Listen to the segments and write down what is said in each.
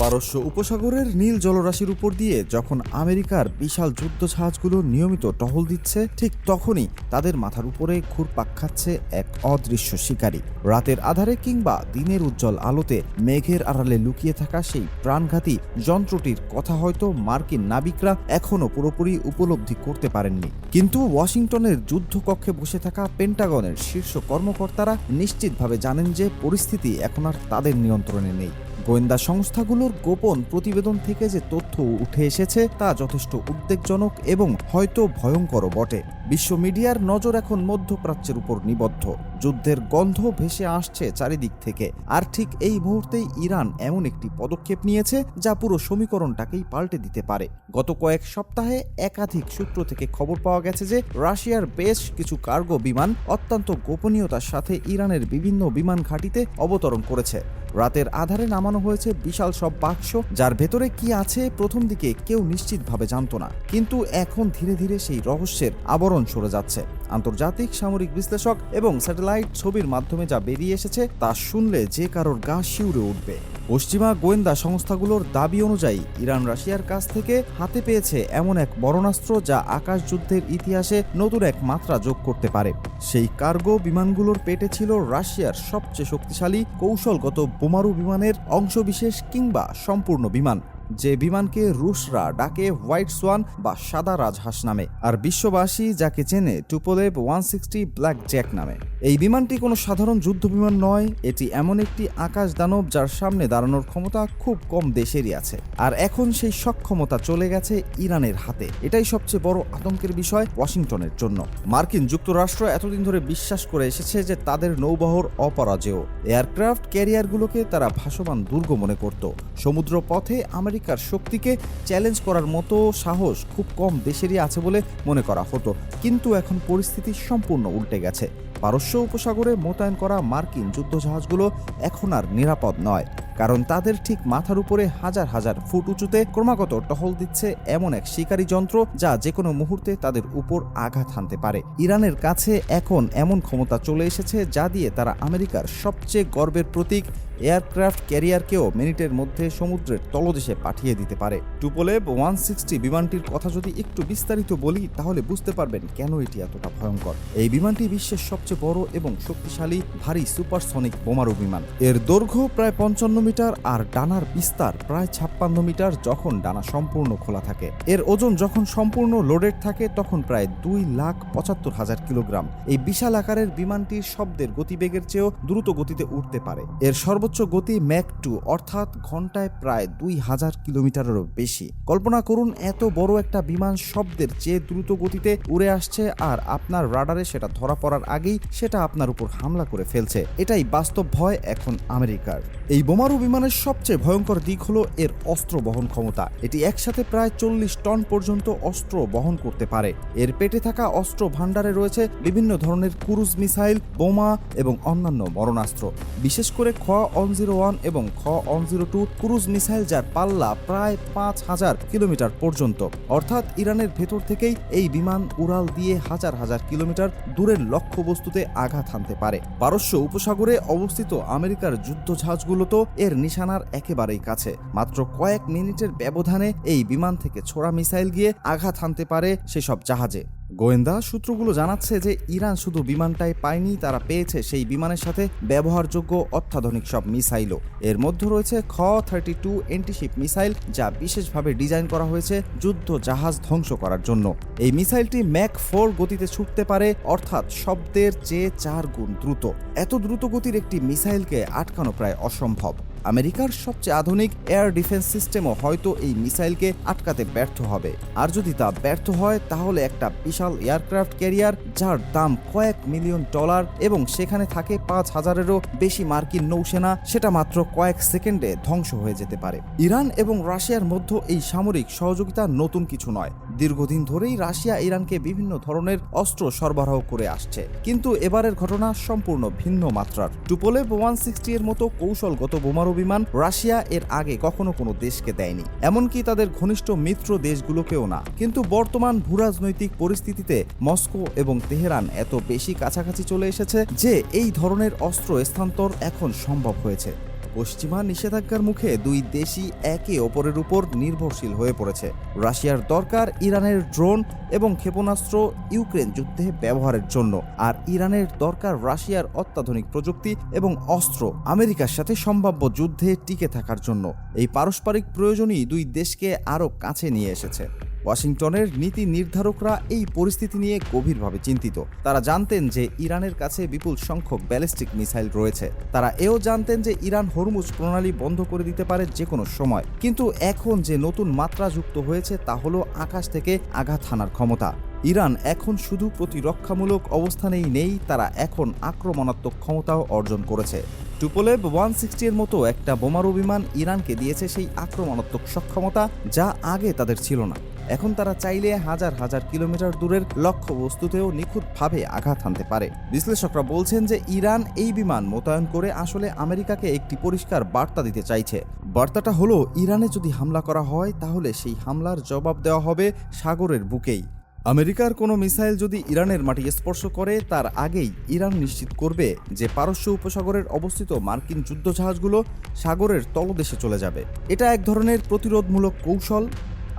পারস্য উপসাগরের নীল জলরাশির উপর দিয়ে যখন আমেরিকার বিশাল যুদ্ধজাহাজগুলো নিয়মিত টহল দিচ্ছে, ঠিক তখনই তাদের মাথার উপরে ঘুরপাক খাচ্ছে এক অদৃশ্য শিকারী। রাতের আধারে কিংবা দিনের উজ্জ্বল আলোতে মেঘের আড়ালে লুকিয়ে থাকা সেই প্রাণঘাতী যন্ত্রটির কথা হয়তো মার্কিন নাবিকরা এখনও পুরোপুরি উপলব্ধি করতে পারেননি। কিন্তু ওয়াশিংটনের যুদ্ধকক্ষে বসে থাকা পেন্টাগনের শীর্ষ কর্মকর্তারা নিশ্চিতভাবে জানেন যে পরিস্থিতি এখন আর তাদের নিয়ন্ত্রণে নেই। গোয়েন্দা সংস্থাগুলোর গোপন প্রতিবেদন থেকে যে তথ্য উঠে এসেছে তা যথেষ্ট উদ্বেগজনক এবং হয়তো ভয়ঙ্করও বটে। বিশ্ব মিডিয়ার নজর এখন মধ্যপ্রাচ্যের উপর নিবদ্ধ। যুদ্ধের গন্ধ ভেসে আসছে চারিদিক থেকে, আর ঠিক এই মুহূর্তেই ইরান এমন একটি পদক্ষেপ নিয়েছে যা পুরো সমীকরণটাকেই পাল্টে দিতে পারে। গত কয়েক সপ্তাহে একাধিক সূত্র থেকে খবর পাওয়া গেছে যে রাশিয়ার বেশ কিছু কার্গো বিমান অত্যন্ত গোপনীয়তার সাথে ইরানের বিভিন্ন বিমান ঘাঁটিতে অবতরণ করেছে। রাতের আধারে নামানো হয়েছে বিশাল সব বাক্স, যার ভেতরে কি আছে প্রথম দিকে কেউ নিশ্চিতভাবে জানত না, কিন্তু এখন ধীরে ধীরে সেই রহস্যের আবরণ সরে যাচ্ছে। আন্তর্জাতিক সামরিক বিশ্লেষক এবং স্যাটেলাইট ছবির মাধ্যমে যা বেরিয়ে এসেছে তা শুনলে যে কারোর গা শিউরে উঠবে। পশ্চিমা গোয়েন্দা সংস্থাগুলোর দাবি অনুযায়ী ইরান রাশিয়ার কাছ থেকে হাতে পেয়েছে এমন এক মরণাস্ত্র যা আকাশ যুদ্ধের ইতিহাসে নতুন এক মাত্রা যোগ করতে পারে। সেই কার্গো বিমানগুলোর পেটে ছিল রাশিয়ার সবচেয়ে শক্তিশালী কৌশলগত বোমারু বিমানের অংশবিশেষ কিংবা সম্পূর্ণ বিমান, যে বিমানকে রুশরা ডাকে হোয়াইট সোয়ান বা সাদা রাজহাঁস নামে, আর বিশ্ববাসী যাকে চেনে টুপোলেভ 160 ব্ল্যাক জ্যাক নামে। এই বিমানটি কোনো সাধারণ যুদ্ধ বিমান নয়, এটি এমন একটি আকাশ দানব যার সামনে দাঁড়ানোর ক্ষমতা খুব কম দেশেরই আছে, আর এখন সেই সক্ষমতা চলে গেছে ইরানের হাতে। এটাই সবচেয়ে বড় আতঙ্কের বিষয় ওয়াশিংটনের জন্য। মার্কিন যুক্তরাষ্ট্র এতদিন ধরে বিশ্বাস করে এসেছে যে তাদের নৌবহর অপরাজেয়। এয়ারক্রাফট ক্যারিয়ারগুলোকে তারা ভাসমান দুর্গ মনে করত। সমুদ্র পথে আমেরিকার শক্তিকে চ্যালেঞ্জ করার মতো সাহস খুব কম দেশেরই আছে বলে মনে করা হতো, কিন্তু এখন পরিস্থিতি সম্পূর্ণ উল্টে গেছে। পারস্য উপসাগরে মোতায়েন করা মার্কিন যুদ্ধজাহাজগুলো এখন আর নিরাপদ নয়, কারণ তাদের ঠিক মাথার উপরে হাজার হাজার ফুট উঁচুতে ক্রমাগত টহল দিচ্ছে এমন এক শিকারী যন্ত্র যা যে কোনো মুহূর্তে তাদের উপর আঘাত হানতে পারে। ইরানের কাছে এখন এমন ক্ষমতা চলে এসেছে যা দিয়ে তারা আমেরিকার সবচেয়ে গর্বের প্রতীক এয়ারক্রাফট ক্যারিয়ারকেও মিনিটের মধ্যে সমুদ্রের তলদেশে পাঠিয়ে দিতে পারে। টুপোলেভ 160 বিমানটির কথা যদি একটু বিস্তারিত বলি তাহলে বুঝতে পারবেন কেন এটি এতটা ভয়ঙ্কর। এই বিমানটি বিশ্বের সবচেয়ে বড় এবং শক্তিশালী ভারী সুপারসনিক বোমারু বিমান। এর দৈর্ঘ্য প্রায় 55 মিটার আর ডানার বিস্তার প্রায় 56 মিটার যখন ডানা সম্পূর্ণ খোলা থাকে। এর ওজন যখন সম্পূর্ণ লোডেড থাকে তখন প্রায় 2,75,000 কিলোগ্রাম। এই বিশাল আকারের বিমানটির শব্দের গতিবেগের চেয়েও দ্রুত গতিতে উঠতে পারে। এর সর্বোচ্চ গতি ম্যাক 2 অর্থাৎ ঘন্টায় প্রায় 2000 কিলোমিটারেরও বেশি। কল্পনা করুন এত বড় একটা বিমান শব্দের চেয়ে দ্রুত গতিতে উড়ে আসছে, আর আপনার রাডারে সেটা ধরা পড়ার আগেই সেটা আপনার উপর হামলা করে ফেলছে। এটাই বাস্তব ভয় এখন আমেরিকার। এই বোমারু বিমানের সবচেয়ে ভয়ঙ্কর দিক হলো এর অস্ত্র বহন ক্ষমতা। এটি একসাথে প্রায় 40 টন পর্যন্ত অস্ত্র বহন করতে পারে। এর পেটে থাকা অস্ত্র ভাণ্ডারে রয়েছে বিভিন্ন ধরনের ক্রুজ মিসাইল, বোমা এবং অন্যান্য মরণাস্ত্র, বিশেষ করে খ-101 এবং খ-102 ক্রুজ মিসাইল, যার পাল্লা প্রায় 5000 কিলোমিটার পর্যন্ত। অর্থাৎ ইরানের ভেতর থেকেই এই বিমান উড়াল দিয়ে হাজার হাজার কিলোমিটার দূরের লক্ষ্যবস্তুতে আঘাত হানতে পারে। পারস্য উপসাগরে অবস্থিত আমেরিকার যুদ্ধজাহাজগুলো তো এর নিশানার একেবারেই কাছে। মাত্র কয়েক মিনিটের ব্যবধানে এই বিমান থেকে ছোড়া মিসাইল গিয়ে আঘাত হানতে পারে সেসব জাহাজে। গোয়েন্দা সূত্রগুলো জানাচ্ছে যে ইরান শুধু বিমানটাই পায়নি, তারা পেয়েছে সেই বিমানের সাথে ব্যবহারযোগ্য অত্যাধুনিক সব মিসাইলও। এর মধ্যে রয়েছে খ-32 অ্যান্টিশিপ মিসাইল, যা বিশেষভাবে ডিজাইন করা হয়েছে যুদ্ধ জাহাজ ধ্বংস করার জন্য। এই মিসাইলটি ম্যাক 4 গতিতে ছুটতে পারে, অর্থাৎ শব্দের চেয়ে 4 গুণ দ্রুত। এত দ্রুত গতির একটি মিসাইলকে আটকানো প্রায় অসম্ভব। আমেরিকার সবচেয়ে আধুনিক এয়ার ডিফেন্স সিস্টেমও হয়তো এই মিসাইলকে আটকাতে ব্যর্থ হবে। আর যদি তা ব্যর্থ হয় তাহলে একটা বিশাল এয়ারক্রাফট ক্যারিয়ার, যার দাম কয়েক মিলিয়ন ডলার এবং সেখানে থাকে 5000-এরও বেশি মার্কিন নৌসেনা, সেটা মাত্র কয়েক সেকেন্ডে ধ্বংস হয়ে যেতে পারে। ইরান এবং রাশিয়ার মধ্যে এই সামরিক সহযোগিতা নতুন কিছু নয়। দীর্ঘদিন ধরেই রাশিয়া ইরানকে বিভিন্ন ধরনের অস্ত্র সরবরাহ করে আসছে, কিন্তু এবারের ঘটনা সম্পূর্ণ ভিন্ন মাত্রার। টুপোলেভ 160 এর মতো কৌশলগত বোমারু বিমান রাশিয়া এর আগে কখনো কোনো দেশকে দেয়নি, এমনকি তাদের ঘনিষ্ঠ মিত্র দেশগুলোকেও না। কিন্তু বর্তমান ভূরাজনৈতিক পরিস্থিতিতে মস্কো এবং তেহরান এত বেশি কাছাকাছি চলে এসেছে যে এই ধরনের অস্ত্র স্থানান্তর এখন সম্ভব হয়েছে। পশ্চিমা নিষেধাজ্ঞার মুখে দুই দেশই একে অপরের উপর নির্ভরশীল হয়ে পড়েছে। রাশিয়ার দরকার ইরানের ড্রোন এবং ক্ষেপণাস্ত্র ইউক্রেন যুদ্ধে ব্যবহারের জন্য, আর ইরানের দরকার রাশিয়ার অত্যাধুনিক প্রযুক্তি এবং অস্ত্র আমেরিকার সাথে সম্ভাব্য যুদ্ধে টিকে থাকার জন্য। এই পারস্পরিক প্রয়োজনই দুই দেশকে আরও কাছে নিয়ে এসেছে। ওয়াশিংটনের নীতি নির্ধারকরা এই পরিস্থিতি নিয়ে গভীরভাবে চিন্তিত। তারা জানতেন যে ইরানের কাছে বিপুল সংখ্যক ব্যালিস্টিক মিসাইল রয়েছে। তারা এও জানতেন যে ইরান হরমুজ প্রণালী বন্ধ করে দিতে পারে যে কোনো সময়। কিন্তু এখন যে নতুন মাত্রা যুক্ত হয়েছে তা হলো আকাশ থেকে আঘাত হানার ক্ষমতা। ইরান এখন শুধু প্রতিরক্ষামূলক অবস্থানেই নেই, তারা এখন আক্রমণাত্মক ক্ষমতাও অর্জন করেছে। টুপোলেভ 160 এর মতো একটা বোমারু বিমান ইরানকে দিয়েছে সেই আক্রমণাত্মক সক্ষমতা যা আগে তাদের ছিল না। এখন তারা চাইলে হাজার হাজার কিলোমিটার দূরের লক্ষ্যবস্তুতেও নিখুঁতভাবে আঘাত হানতে পারে। বিশ্লেষকরা বলছেন যে ইরান এই বিমান মোতায়েন করে আসলে আমেরিকাকে একটি পরিষ্কার বার্তা দিতে চাইছে। বার্তাটা হলো, ইরানে যদি হামলা করা হয় তাহলে সেই হামলার জবাব দেওয়া হবে সাগরের বুকেই। আমেরিকার কোনো মিসাইল যদি ইরানের মাটি স্পর্শ করে তার আগেই ইরান নিশ্চিত করবে যে পারস্য উপসাগরের অবস্থিত মার্কিন যুদ্ধজাহাজগুলো সাগরের তলদেশে চলে যাবে। এটা এক ধরনের প্রতিরোধমূলক কৌশল।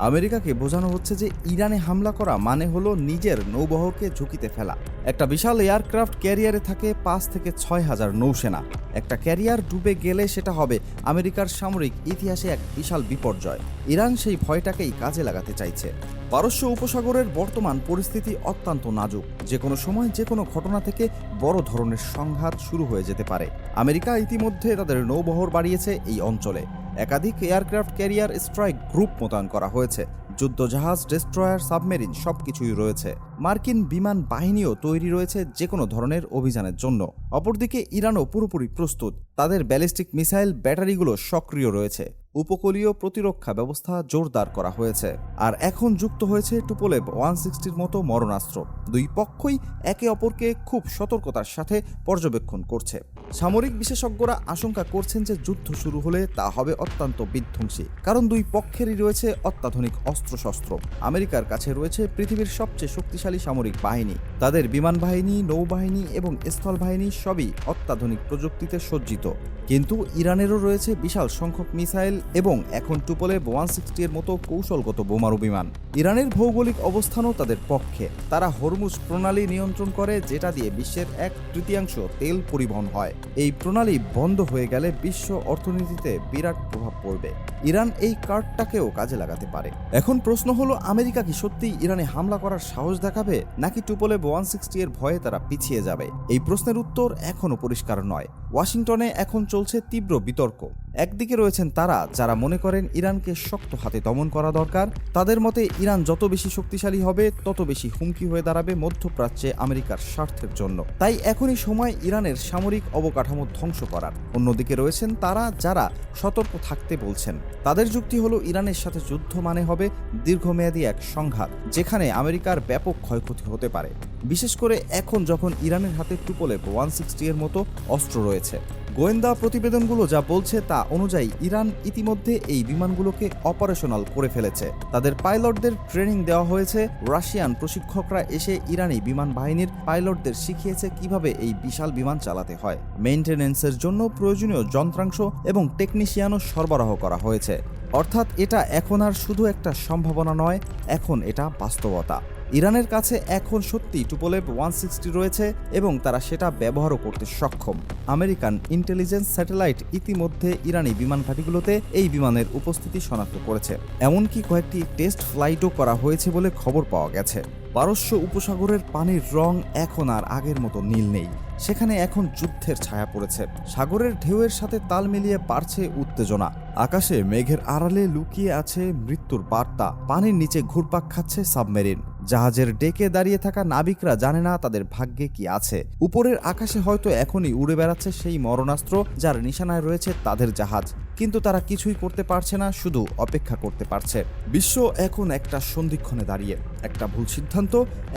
আমেরিকাকে বোঝানো হচ্ছে যে ইরানে হামলা করা মানে হলো নিজের নৌবহরকে ঝুঁকিতে ফেলা। একটা বিশাল এয়ারক্রাফট ক্যারিয়ারে থাকে 5 থেকে 6 হাজার নৌসেনা। একটা ক্যারিয়ার ডুবে গেলে সেটা হবে আমেরিকার সামরিক ইতিহাসে এক বিশাল বিপর্যয়। ইরান সেই ভয়টাকেই কাজে লাগাতে চাইছে। পারস্য উপসাগরের বর্তমান পরিস্থিতি অত্যন্ত নাজুক। যে কোনো সময় যে কোনো ঘটনা থেকে বড় ধরনের সংঘাত শুরু হয়ে যেতে পারে। আমেরিকা ইতিমধ্যে তাদের নৌবহর বাড়িয়েছে এই অঞ্চলে। একাধিক এয়ারক্রাফট ক্যারিয়ার স্ট্রাইক গ্রুপ মোতায়েন করা হয়েছে। যুদ্ধজাহাজ, ডেস্ট্রয়ার, সাবমেরিন সবকিছুই রয়েছে। মার্কিন বিমান বাহিনীও তৈরি রয়েছে যে কোনো ধরনের অভিযানের জন্য। অপরদিকে ইরানও পুরোপুরি প্রস্তুত। তাদের ব্যালিস্টিক মিসাইল ব্যাটারিগুলো সক্রিয় রয়েছে। উপকূলীয় প্রতিরক্ষা ব্যবস্থা জোরদার করা হয়েছে। আর এখন যুক্ত হয়েছে টুপোলেভ 160 মতো মরণাস্ত্র। দুই পক্ষই একে অপরকে খুব সতর্কতার সাথে পর্যবেক্ষণ করছে। সামরিক বিশেষজ্ঞরা আশঙ্কা করছেন যে যুদ্ধ শুরু হলে তা হবে অত্যন্ত বিধ্বংসী, কারণ দুই পক্ষেরই রয়েছে অত্যাধুনিক অস্ত্রশস্ত্র। আমেরিকার কাছে রয়েছে পৃথিবীর সবচেয়ে শক্তিশালী সামরিক বাহিনী। তাদের বিমান বাহিনী, নৌবাহিনী এবং স্থল বাহিনী সবই অত্যাধুনিক প্রযুক্তিতে সজ্জিত। কিন্তু ইরানেরও রয়েছে বিশাল সংখ্যক মিসাইল এবং এখন টুপোলেভ 160 এর মতো কৌশলগত বোমারু বিমান। ইরানের ভৌগোলিক অবস্থানও তাদের পক্ষে। তারা হরমুজ প্রণালী নিয়ন্ত্রণ করে, যেটা দিয়ে বিশ্বের 1/3 তেল পরিবহন হয়। এই প্রণালী বন্ধ হয়ে গেলে বিশ্ব অর্থনীতিতে বিরাট প্রভাব পড়বে। ইরান এই কার্ডটাকেও কাজে লাগাতে পারে। এখন প্রশ্ন হলো, আমেরিকা কি সত্যিই ইরানে হামলা করার সাহস দেখাবে, নাকি টুপোলেভ 160 এর ভয়ে তারা পিছিয়ে যাবে? এই প্রশ্নের উত্তর এখনো পরিষ্কার নয়। ওয়াশিংটনে এখন চলছে তীব্র বিতর্ক। একদিকে রয়েছেন তারা যারা মনে করেন ইরানকে শক্ত হাতে দমন করা দরকার। তাদের মতে ইরান যত বেশি শক্তিশালী হবে তত বেশি হুমকি হয়ে দাঁড়াবে মধ্যপ্রাচ্যে আমেরিকার স্বার্থের জন্য। তাই এখনই সময় ইরানের সামরিক অবকাঠামো ধ্বংস করার। অন্যদিকে রয়েছেন তারা যারা সতর্ক থাকতে বলছেন। তাদের যুক্তি হলো, ইরানের সাথে যুদ্ধ মানে হবে দীর্ঘমেয়াদী এক সংঘাত, যেখানে আমেরিকার ব্যাপক ক্ষয়ক্ষতি হতে পারে, বিশেষ করে এখন যখন ইরানের হাতে টুপোলেভ 160 এর মতো অস্ত্র রয়েছে। গোয়েন্দা প্রতিবেদনগুলো যা বলছে তা অনুযায়ী ইরান ইতিমধ্যে এই বিমানগুলোকে অপারেশনাল করে ফেলেছে। তাদের পাইলটদের ট্রেনিং দেওয়া হয়েছে। রাশিয়ান প্রশিক্ষকরা এসে ইরানি বিমান বাহিনীর পাইলটদের শিখিয়েছে কিভাবে এই বিশাল বিমান চালাতে হয়। মেইনটেনেন্সের জন্য প্রয়োজনীয় যন্ত্রাংশ এবং টেকনিশিয়ানও সরবরাহ করা হয়েছে। অর্থাৎ এটা এখন আর শুধু একটা সম্ভাবনা নয়, এখন এটা বাস্তবতা। ইরানের কাছে এখন সত্যি টুপোলেভ 160 রয়েছে এবং তারা সেটা ব্যবহারও করতে সক্ষম। আমেরিকান ইন্টেলিজেন্স স্যাটেলাইট ইতিমধ্যে ইরানি বিমান ঘাঁটিগুলোতে এই বিমানের উপস্থিতি শনাক্ত করেছে। এমনকি কয়েকটি টেস্ট ফ্লাইটও করা হয়েছে বলে খবর পাওয়া গেছে। পারস্য উপসাগরের পানির রং এখন আর আগের মতো নীল নেই। সেখানে এখন যুদ্ধের ছায়া পড়েছে। সাগরের ঢেউয়ের সাথে তাল মিলিয়ে বাড়ছে উত্তেজনা। আকাশে মেঘের আড়ালে লুকিয়ে আছে মৃত্যুর বার্তা। পানির নিচে ঘুরপাক খাচ্ছে সাবমেরিন। জাহাজের ডেকে দাঁড়িয়ে থাকা নাবিকরা জানে না তাদের ভাগ্যে কি আছে। উপরের আকাশে হয়তো এখনই উড়ে বেড়াচ্ছে সেই মরণাস্ত্র যার নিশানায় রয়েছে তাদের জাহাজ, কিন্তু তারা কিছুই করতে পারছে না, শুধু অপেক্ষা করতে পারছে। বিশ্ব এখন একটা সন্ধিক্ষণে দাঁড়িয়ে। একটা ভুল সিদ্ধান্ত,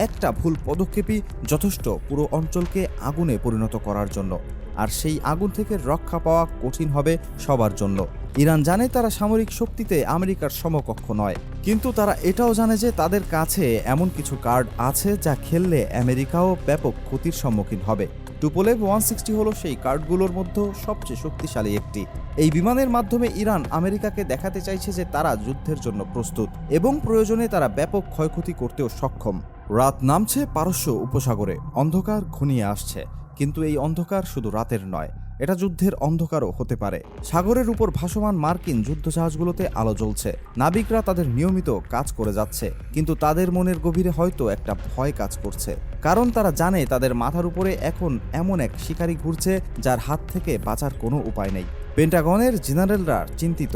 একটা ভুল পদক্ষেপই যথেষ্ট পুরো অঞ্চলকে আগুনে পরিণত করার জন্য। আর সেই আগুন থেকে রক্ষা পাওয়া কঠিন হবে সবার জন্য। ইরান জানে তারা সামরিক শক্তিতে আমেরিকার সমকক্ষ নয়, কিন্তু তারা এটাও জানে যে তাদের কাছে এমন কিছু কার্ড আছে যা খেললে আমেরিকাও ব্যাপক ক্ষতির সম্মুখীন হবে। টুপোলেভ 160 হলো সেই কার্ডগুলোর মধ্যে সবচেয়ে শক্তিশালী একটি। এই বিমানের মাধ্যমে ইরান আমেরিকাকে দেখাতে চাইছে যে তারা যুদ্ধের জন্য প্রস্তুত এবং প্রয়োজনে তারা ব্যাপক ক্ষয়ক্ষতি করতেও সক্ষম। রাত নামছে পারস্য উপসাগরে, অন্ধকার ঘনিয়ে আসছে, কিন্তু এই অন্ধকার শুধু রাতের নয়, এটা যুদ্ধের অন্ধকারও হতে পারে। সাগরের উপর ভাসমান মার্কিন যুদ্ধজাহাজগুলোতে আলো জ্বলছে, নাবিকরা তাদের নিয়মিত কাজ করে যাচ্ছে, কিন্তু তাদের মনের গভীরে হয়তো একটা ভয় কাজ করছে, কারণ তারা জানে তাদের মাথার উপরে এখন এমন এক শিকারী ঘুরছে যার হাত থেকে বাঁচার কোনো উপায় নেই। পেন্টাগনের জেনারেলরা চিন্তিত,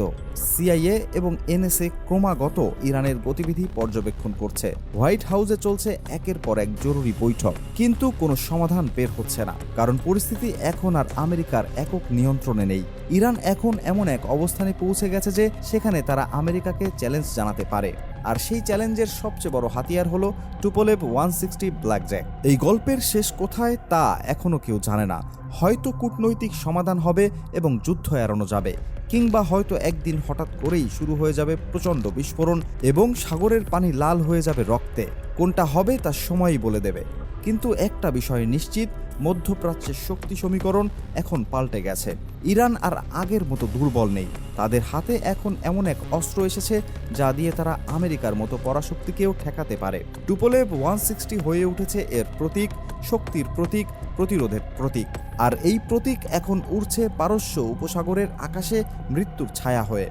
সিআইএ এবং এনএসএ ক্রমাগত ইরানের গতিবিধি পর্যবেক্ষণ করছে। হোয়াইট হাউসে চলছে একের পর এক জরুরি বৈঠক, কিন্তু কোনো সমাধান বের হচ্ছে না, কারণ পরিস্থিতি এখন আর আমেরিকার একক নিয়ন্ত্রণে নেই। ইরান এখন এমন এক অবস্থানে পৌঁছে গেছে যে সেখানে তারা আমেরিকাকে চ্যালেঞ্জ জানাতে পারে, আর সেই চ্যালেঞ্জের সবচেয়ে বড় হাতিয়ার হলো টুপোলেভ 160 ব্ল্যাকজ্যাক। এই গল্পের শেষ কোথায় তা এখনো কেউ জানে না। হয়তো কূটনৈতিক সমাধান হবে এবং যুদ্ধ এড়ানো যাবে, কিংবা হয়তো একদিন হঠাৎ করেই শুরু হয়ে যাবে প্রচণ্ড বিস্ফোরণ এবং সাগরের পানি লাল হয়ে যাবে রক্তে। কোনটা হবে তা সময়ই বলে দেবে। কিন্তু একটা বিষয় নিশ্চিত, মধ্যপ্রাচ্যের শক্তি সমীকরণ এখন পাল্টে গেছে। ইরান আর আগের মতো দুর্বল নেই, তাদের হাতে এখন এমন এক অস্ত্র এসেছে যা দিয়ে তারা আমেরিকার মতো পরাশক্তিকেও ঠেকাতে পারে। টুপোলেভ 160 হয়ে উঠেছে এর প্রতীক, শক্তির প্রতীক, প্রতিরোধের প্রতীক। আর এই প্রতীক এখন উড়ছে পারস্য উপসাগরের আকাশে মৃত্যুর ছায়া হয়ে।